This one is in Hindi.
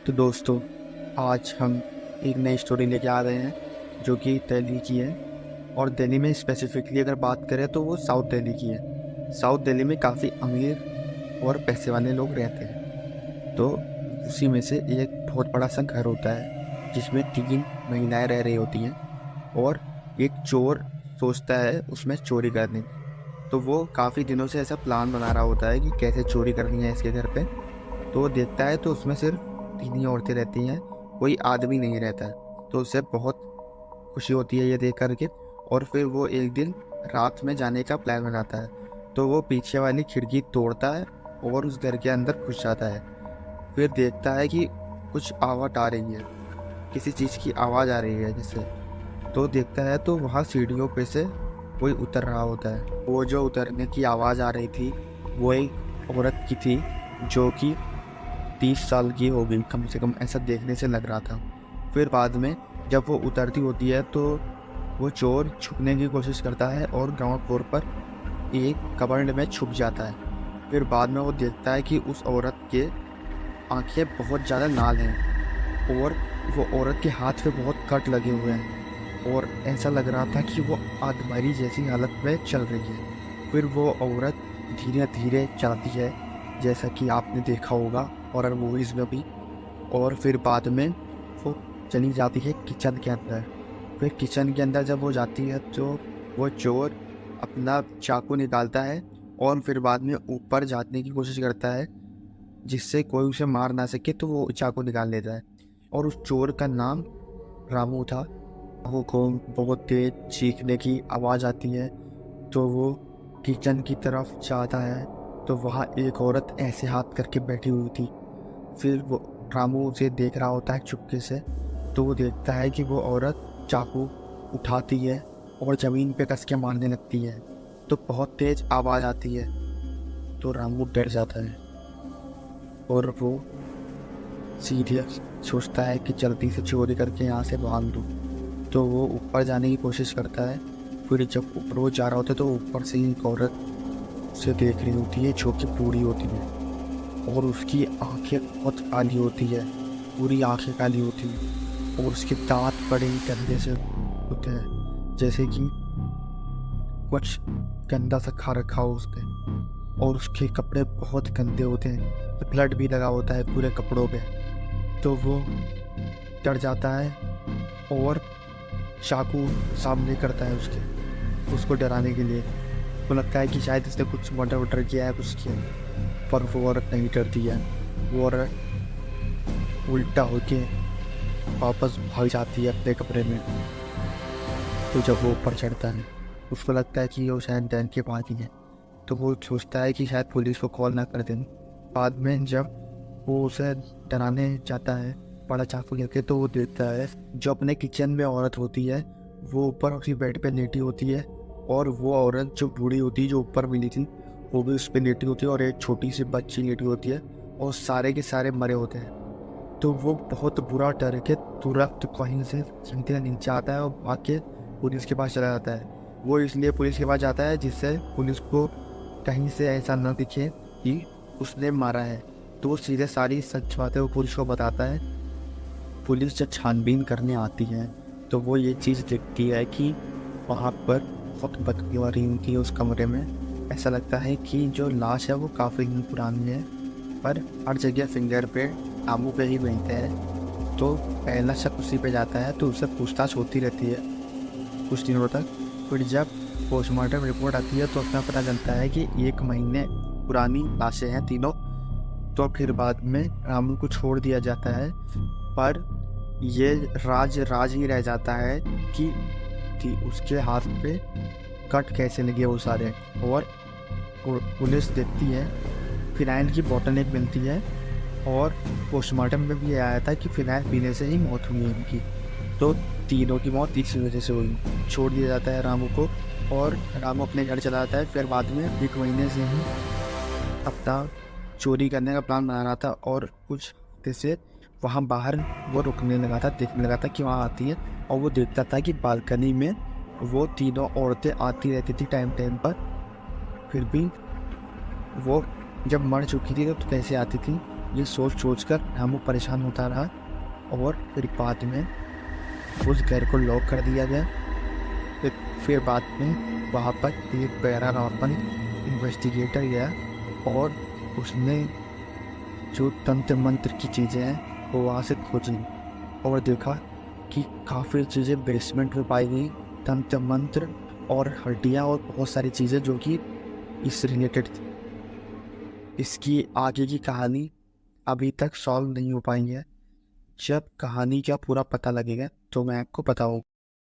तो दोस्तों, आज हम एक नई स्टोरी लेके आ रहे हैं जो कि दिल्ली की है। और दिल्ली में स्पेसिफिकली अगर बात करें तो वो साउथ दिल्ली की है। साउथ दिल्ली में काफ़ी अमीर और पैसे वाले लोग रहते हैं। तो उसी में से एक बहुत बड़ा सा घर होता है जिसमें 3 महिलाएं रह रही होती हैं। और एक चोर सोचता है उसमें चोरी करने की। तो वो काफ़ी दिनों से ऐसा प्लान बना रहा होता है कि कैसे चोरी करनी है इसके घर पे। तो वो देखता है तो उसमें सिर्फ 3 ही औरतें रहती हैं, कोई आदमी नहीं रहता है। तो उसे बहुत खुशी होती है ये देख करके। और फिर वो एक दिन रात में जाने का प्लान बनाता है। तो वो पीछे वाली खिड़की तोड़ता है और उस घर के अंदर घुस जाता है। फिर देखता है कि कुछ आवाज़ आ रही है, किसी चीज़ की आवाज़ आ रही है जैसे। तो देखता है तो वहाँ सीढ़ियों पे से कोई उतर रहा होता है। वो जो उतरने की आवाज़ आ रही थी वो एक औरत की थी जो कि 30 साल की हो गई कम से कम, ऐसा देखने से लग रहा था। फिर बाद में जब वो उतरती होती है तो वो चोर छुपने की कोशिश करता है और ग्राउंड फ्लोर पर एक कबर्ड में छुप जाता है। फिर बाद में वो देखता है कि उस औरत के आंखें बहुत ज़्यादा लाल हैं और वो औरत के हाथ पे बहुत कट लगे हुए हैं और ऐसा लग रहा था कि वो आदमरी जैसी हालत में चल रही है। फिर वो औरत धीरे धीरे चलती है जैसा कि आपने देखा होगा हॉरर मूवीज़ में भी। और फिर बाद में वो चली जाती है किचन के अंदर। फिर किचन के अंदर जब वो जाती है तो वो चोर अपना चाकू निकालता है और फिर बाद में ऊपर जाने की कोशिश करता है जिससे कोई उसे मार ना सके। तो वो चाकू निकाल लेता है और उस चोर का नाम रामू था। रामू को बहुत तेज चीखने की आवाज़ आती है तो वो किचन की तरफ जाता है तो वहाँ एक औरत ऐसे हाथ करके बैठी हुई थी। फिर वो रामू उसे देख रहा होता है चुपके से। तो वो देखता है कि वो औरत चाकू उठाती है और ज़मीन पे कस के मारने लगती है। तो बहुत तेज आवाज़ आती है तो रामू डर जाता है और वो सीधे सोचता है कि जल्दी से चोरी करके यहाँ से भाग दूँ। तो वो ऊपर जाने की कोशिश करता है। फिर जब ऊपर वो जा रहा होता है तो ऊपर से एक औरत उसे देख रही होती है जो कि बूढ़ी होती है और उसकी आंखें बहुत काली होती है, पूरी आंखें काली होती हैं और उसके दांत बड़े ही गंदे से होते हैं जैसे कि कुछ गंदा सा खा रखा हो उसने। और उसके कपड़े बहुत गंदे होते हैं, तो ब्लड भी लगा होता है पूरे कपड़ों पे। तो वो डर जाता है और चाकू सामने करता है उसको डराने के लिए। तो लगता है कि शायद इसने कुछ मर्डर वर्डर किया है कुछ किया, पर वो औरत नहीं डरती है। वो औरत उल्टा होके वापस भाग जाती है अपने कमरे में। तो जब वो ऊपर चढ़ता है उसको लगता है कि वो शायद डैन के पास ही है। तो वो सोचता है कि शायद पुलिस को कॉल ना कर दें। बाद में जब वो उसे डराने जाता है बड़ा चाकू लेके तो वो देखता है जो अपने किचन में औरत होती है वो ऊपर उसी बेड पे लेटी होती है। और वो औरत जो बूढ़ी होती है जो ऊपर मिली थी वो भी उस पर लेटी होती है और एक छोटी सी बच्ची लेटी होती है और सारे के सारे मरे होते हैं। तो वो बहुत बुरा डर के तुरंत कहीं से सीधे नीचे आता है और भाग के पुलिस के पास चला जाता है। वो इसलिए पुलिस के पास जाता है जिससे पुलिस को कहीं से ऐसा न दिखे कि उसने मारा है। तो वो सीधे सारी सच बातें वो पुलिस को बताता है। पुलिस जब छानबीन करने आती है तो वो ये चीज़ देखती है कि वहाँ पर बहुत बदबू आ रही थी उस कमरे में। ऐसा लगता है कि जो लाश है वो काफ़ी दिन पुरानी है, पर हर जगह फिंगर पे आमू पे ही मिलते हैं। तो पहला शक उसी पे जाता है तो उससे पूछताछ होती रहती है कुछ दिनों तक। फिर जब पोस्टमार्टम रिपोर्ट आती है तो उसमें पता चलता है कि 1 महीने पुरानी लाशें हैं तीनों। तो फिर बाद में रामू को छोड़ दिया जाता है, पर ये राज ही रह जाता है कि उसके हाथ पे कट कैसे लगे वो सारे। और पुलिस देखती है फिनाइल की बोतल एक मिलती है और पोस्टमार्टम में भी आया था कि फिनाइल पीने से ही मौत हुई है इनकी। तो तीनों की मौत इसी वजह से हुई। छोड़ दिया जाता है रामू को और रामू अपने घर चला जाता है। फिर बाद में 1 महीने से ही अपना चोरी करने का प्लान बना रहा था और कुछ हफ्ते से वहाँ बाहर वो रुकने लगा था, देखने लगा था कि वहाँ आती है। और वो देखता था कि बालकनी में वो तीनों औरतें आती रहती थी टाइम टाइम पर। फिर भी वो जब मर चुकी थी तो कैसे आती थी ये सोच सोच कर रामू परेशान होता रहा और फिर बाद में उस घर को लॉक कर दिया गया। फिर बाद में वहाँ पर एक पैरानॉर्मल इन्वेस्टिगेटर गया और उसने जो तंत्र मंत्र की चीज़ें हैं वो वहाँ से खोजी और देखा कि काफ़ी चीज़ें बेसमेंट में पाई गई, तंत्र मंत्र और हड्डियाँ और बहुत सारी चीज़ें जो कि इस रिलेटेड थी। इसकी आगे की कहानी अभी तक सॉल्व नहीं हो पाई है। जब कहानी का पूरा पता लगेगा तो मैं आपको बताऊँ।